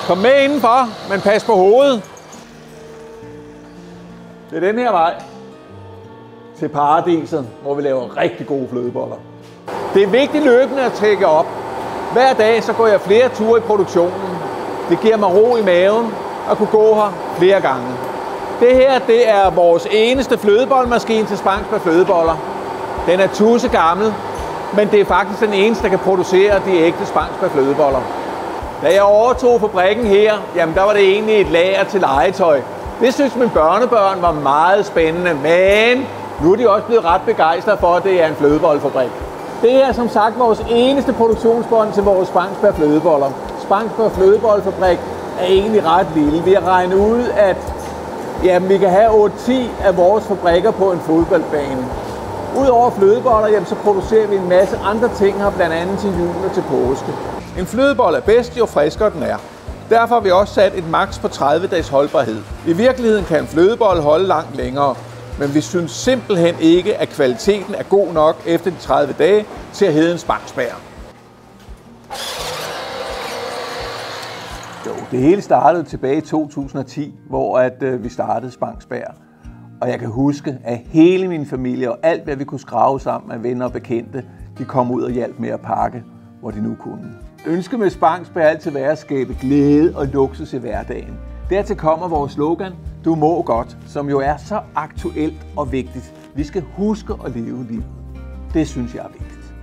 Kom med indenfor, men pas på hovedet. Det er den her vej til paradiset, hvor vi laver rigtig gode flødeboller. Det er vigtigt løbende at trække op. Hver dag så går jeg flere ture i produktionen. Det giver mig ro i maven at kunne gå her flere gange. Det her, det er vores eneste flødebollemaskine til Spangsberg Flødeboller. Den er tussegammel, men det er faktisk den eneste, der kan producere de ægte Spangsberg Flødeboller. Da jeg overtog fabrikken her, jamen der var det egentlig et lager til legetøj. Det synes mine børnebørn var meget spændende, men nu er de også blevet ret begejstrede for, at det er en flødebollefabrik. Det er som sagt vores eneste produktionsbånd til vores Spangsberg Flødeboller. Spangsberg Flødebollefabrik er egentlig ret lille. Vi har regnet ud, at jamen, vi kan have 8-10 af vores fabrikker på en fodboldbane. Udover flødeboller, jamen, så producerer vi en masse andre ting her, blandt andet til jul og til påske. En flødebolle er bedst, jo friskere den er. Derfor har vi også sat et maks på 30 dages holdbarhed. I virkeligheden kan en flødebolle holde langt længere, men vi synes simpelthen ikke, at kvaliteten er god nok efter de 30 dage til at hedde en Spangsberg. Jo, det hele startede tilbage i 2010, hvor vi startede Spangsberg. Og jeg kan huske, at hele min familie og alt, hvad vi kunne skrave sammen af venner og bekendte, de kom ud og hjalp med at pakke, hvor de nu kunne. Ønsket med Spangsberg altid være at skabe glæde og luksus i hverdagen. Dertil kommer vores slogan, du må godt, som jo er så aktuelt og vigtigt. Vi skal huske at leve livet. Det synes jeg er vigtigt.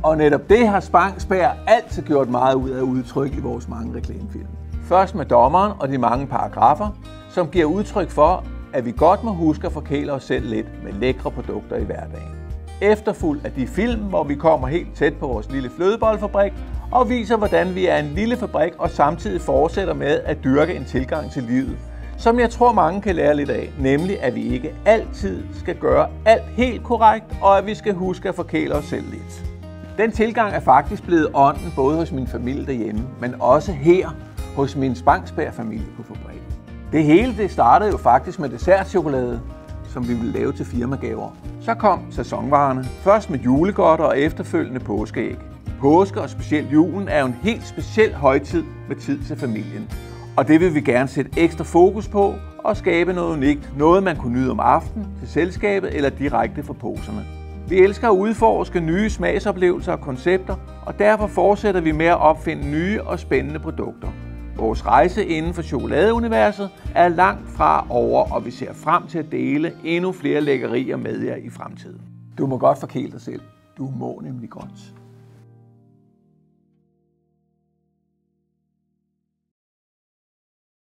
Og netop det har Spangsberg altid gjort meget ud af at udtrykke i vores mange reklamefilm. Først med dommeren og de mange paragrafer, som giver udtryk for, at vi godt må huske at forkæle os selv lidt med lækre produkter i hverdagen. Efterfulgt af de film, hvor vi kommer helt tæt på vores lille flødebollefabrik og viser, hvordan vi er en lille fabrik og samtidig fortsætter med at dyrke en tilgang til livet, som jeg tror mange kan lære lidt af, nemlig at vi ikke altid skal gøre alt helt korrekt, og at vi skal huske at forkæle os selv lidt. Den tilgang er faktisk blevet ånden både hos min familie derhjemme, men også her hos min Spangsberg-familie på fabrikken. Det hele det startede jo faktisk med dessertchokolade, som vi ville lave til firmagaver. Så kom sæsonvarerne, først med julegodter og efterfølgende påskeæg. Påske og specielt julen er jo en helt speciel højtid med tid til familien. Og det vil vi gerne sætte ekstra fokus på og skabe noget unikt. Noget man kunne nyde om aftenen til selskabet eller direkte fra poserne. Vi elsker at udforske nye smagsoplevelser og koncepter, og derfor fortsætter vi med at opfinde nye og spændende produkter. Vores rejse inden for chokoladeuniverset er langt fra over, og vi ser frem til at dele endnu flere lækkerier med jer i fremtiden. Du må godt forkæle dig selv. Du må nemlig godt.